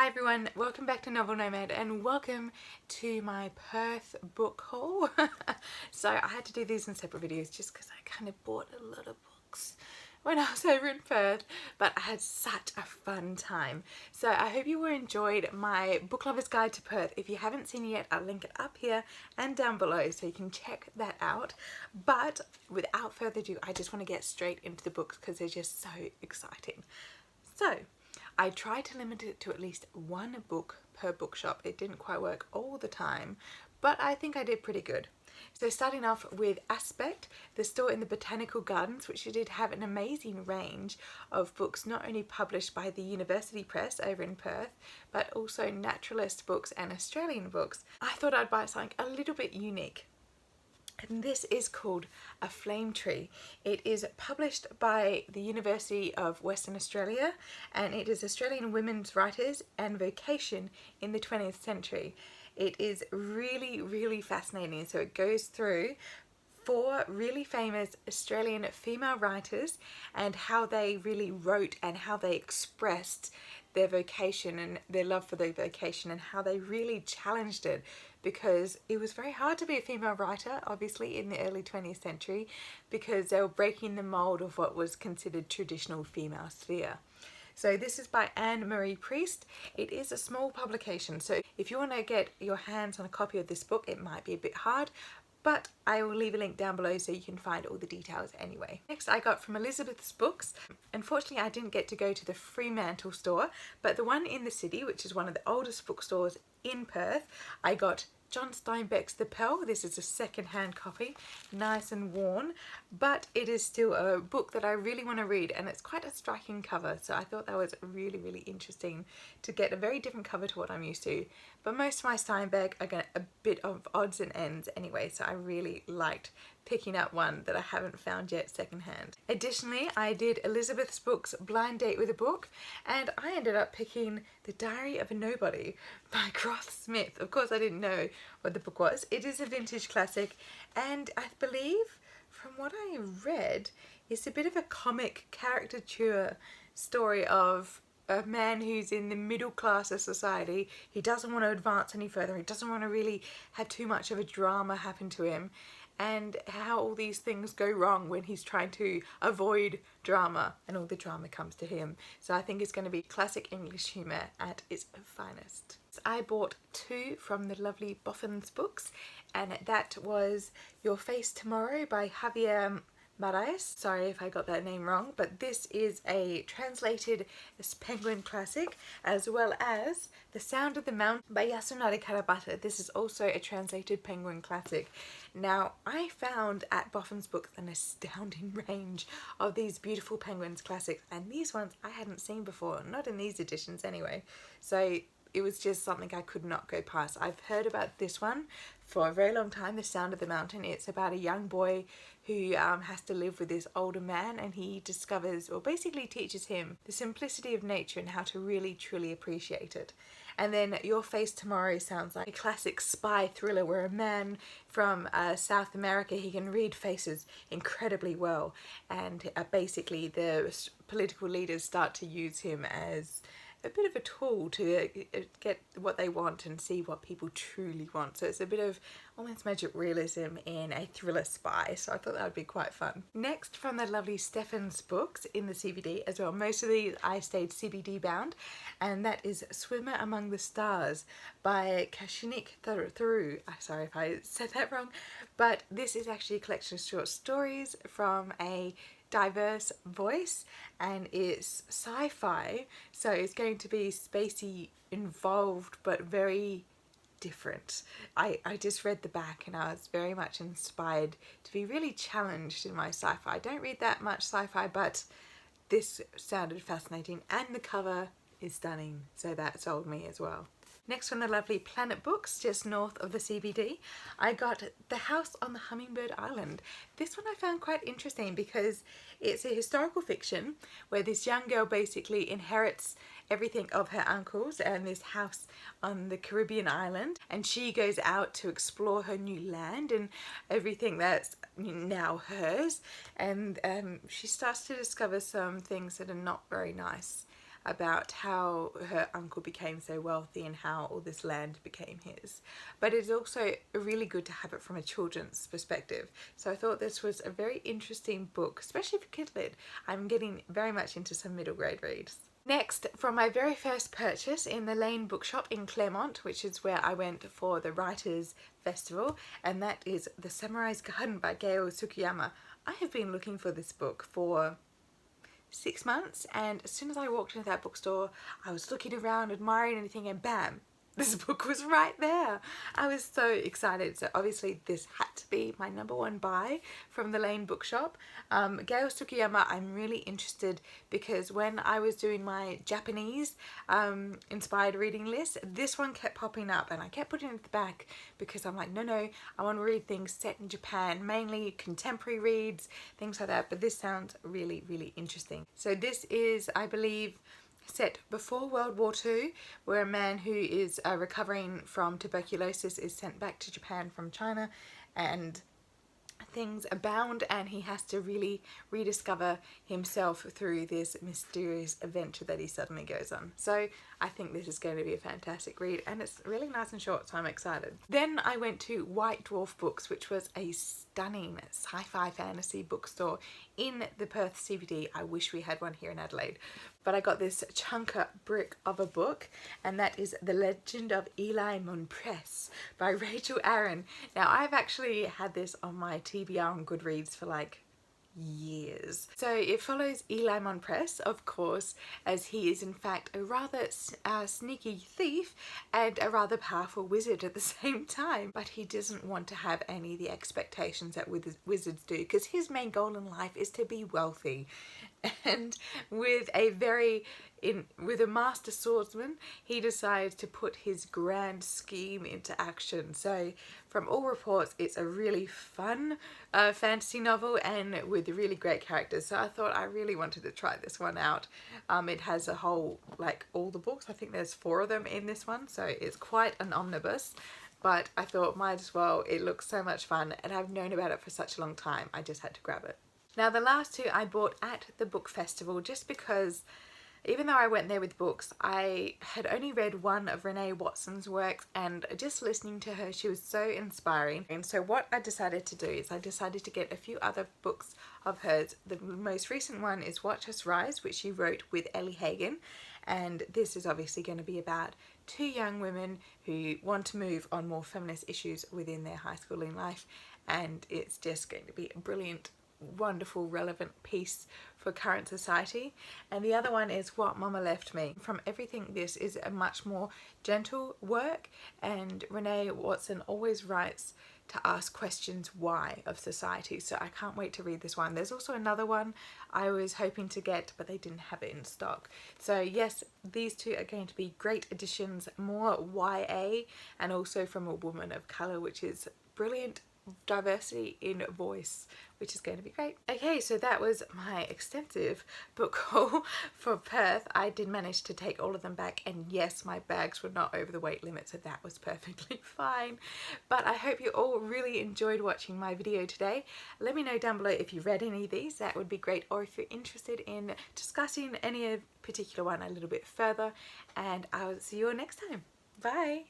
Hi everyone, welcome back to Novel Nomad and welcome to my Perth book haul. So I had to do these in separate videos just because I kind of bought a lot of books when I was over in Perth, but I had such a fun time. So I hope you all enjoyed my book lover's guide to Perth. If you haven't seen it yet, I'll link it up here and down below so you can check that out. But without further ado, I just want to get straight into the books because they're just so exciting. So I tried to limit it to at least one book per bookshop. It didn't quite work all the time, but I think I did pretty good. So starting off with Aspect, the store in the Botanical Gardens, which did have an amazing range of books not only published by the University Press over in Perth, but also naturalist books and Australian books. I thought I'd buy something a little bit unique. And this is called A Flame Tree. It is published by the University of Western Australia and it is Australian women's writers and vocation in the 20th century. It is really fascinating. So it goes through 4 really famous Australian female writers and how they really wrote and how they expressed their vocation and their love for their vocation and how they really challenged it, because it was very hard to be a female writer obviously in the early 20th century because they were breaking the mold of what was considered traditional female sphere. So this is by Anne Marie Priest. It is a small publication, so if you want to get your hands on a copy of this book, it might be a bit hard, but I will leave a link down below so you can find all the details anyway. Next I got from Elizabeth's Books. Unfortunately I didn't get to go to the Fremantle store, but the one in the city, which is one of the oldest bookstores in Perth, I got John Steinbeck's The Pearl. This is a second-hand copy, nice and worn, but it is still a book that I really want to read and it's quite a striking cover, so I thought that was really interesting to get a very different cover to what I'm used to. But most of my Steinbeck are a bit of odds and ends anyway, so I really liked picking up one that I haven't found yet secondhand. Additionally, I did Elizabeth's Books Blind Date with a Book and I ended up picking The Diary of a Nobody by Groth Smith. Of course I didn't know what the book was. It is a vintage classic and I believe from what I read it's a bit of a comic caricature story of a man who's in the middle class of society. He doesn't want to advance any further. He doesn't want to really have too much of a drama happen to him, and how all these things go wrong when he's trying to avoid drama and all the drama comes to him. So I think it's going to be classic English humour at its finest. I bought 2 from the lovely Boffin's Books, and that was Your Face Tomorrow by Javier Marais. Sorry if I got that name wrong, but this is a translated Penguin classic, as well as The Sound of the Mountain by Yasunari Karabata. This is also a translated Penguin classic. Now, I found at Boffin's Books an astounding range of these beautiful Penguins classics, and these ones I hadn't seen before, not in these editions anyway. So it was just something I could not go past. I've heard about this one for a very long time, The Sound of the Mountain. It's about a young boy who has to live with this older man, and he discovers, or basically teaches him, the simplicity of nature and how to really truly appreciate it. And then Your Face Tomorrow sounds like a classic spy thriller where a man from South America, he can read faces incredibly well, and basically the political leaders start to use him as a bit of a tool to get what they want and see what people truly want. So it's a bit of almost magic realism in a thriller spy, so I thought that would be quite fun. Next, from the lovely Stefan's Books in the CBD as well. Most of these I stayed CBD bound, and that is Swimmer Among the Stars by Kashinik Tharu. Sorry if I said that wrong, but this is actually a collection of short stories from a diverse voice, and it's sci-fi, so it's going to be spacey, involved, but very different. I just read the back and I was very much inspired to be really challenged in my sci-fi. I don't read that much sci-fi, but this sounded fascinating and the cover is stunning, so that sold me as well. Next, from the lovely Planet Books, just north of the CBD, I got The House on the Hummingbird Island. This one I found quite interesting because it's a historical fiction where this young girl basically inherits everything of her uncles and this house on the Caribbean island, and she goes out to explore her new land and everything that's now hers, and she starts to discover some things that are not very nice about how her uncle became so wealthy and how all this land became his. But it's also really good to have it from a children's perspective. So I thought this was a very interesting book, especially for kid lit. I'm getting very much into some middle grade reads. Next, from my very first purchase in the Lane bookshop in Claremont, which is where I went for the Writers' Festival, and that is The Samurai Guttenberg by Gail Tsukiyama. I have been looking for this book for 6 months, and as soon as I walked into that bookstore, I was looking around, admiring anything, and bam! This book was right there. I was so excited. So obviously this had to be my #1 buy from the Lane bookshop. Gail Tsukiyama, I'm really interested because when I was doing my Japanese inspired reading list, this one kept popping up and I kept putting it at the back because I'm like, no, I want to read things set in Japan, mainly contemporary reads, things like that. But this sounds really, really interesting. So this is, I believe, set before World War II, where a man who is recovering from tuberculosis is sent back to Japan from China, and things abound and he has to really rediscover himself through this mysterious adventure that he suddenly goes on. So I think this is going to be a fantastic read, and it's really nice and short, so I'm excited. Then I went to White Dwarf Books, which was a stunning sci-fi fantasy bookstore in the Perth CBD. I wish we had one here in Adelaide. But I got this chunker brick of a book, and that is The Legend of Eli Monpress by Rachel Aaron. Now, I've actually had this on my TBR on Goodreads for like years. So it follows Eli Monpress, of course, as he is in fact a rather sneaky thief and a rather powerful wizard at the same time. But he doesn't want to have any of the expectations that wizards do, because his main goal in life is to be wealthy. And with a master swordsman, he decides to put his grand scheme into action. So from all reports, it's a really fun fantasy novel and with really great characters. So I thought I really wanted to try this one out. It has a whole, like all the books, I think there's 4 of them in this one. So it's quite an omnibus. But I thought might as well, it looks so much fun and I've known about it for such a long time. I just had to grab it. Now the last 2 I bought at the book festival just because even though I went there with books, I had only read one of Renee Watson's works, and just listening to her, she was so inspiring. And so what I decided to do is I decided to get a few other books of hers. The most recent one is Watch Us Rise, which she wrote with Ellie Hagen. And this is obviously going to be about 2 young women who want to move on more feminist issues within their high schooling life. And it's just going to be a brilliant, wonderful, relevant piece for current society. And the other one is What Mama Left Me. From everything, this is a much more gentle work, and Renee Watson always writes to ask questions why of society, so I can't wait to read this one. There's also another one I was hoping to get, but they didn't have it in stock. So yes, these 2 are going to be great additions, more YA, and also from a woman of colour, which is brilliant diversity in voice, which is going to be great. Okay, so that was my extensive book haul for Perth. I did manage to take all of them back, and yes, my bags were not over the weight limit, so that was perfectly fine. But I hope you all really enjoyed watching my video today. Let me know down below if you read any of these, that would be great, or if you're interested in discussing any particular one a little bit further, and I will see you all next time. Bye!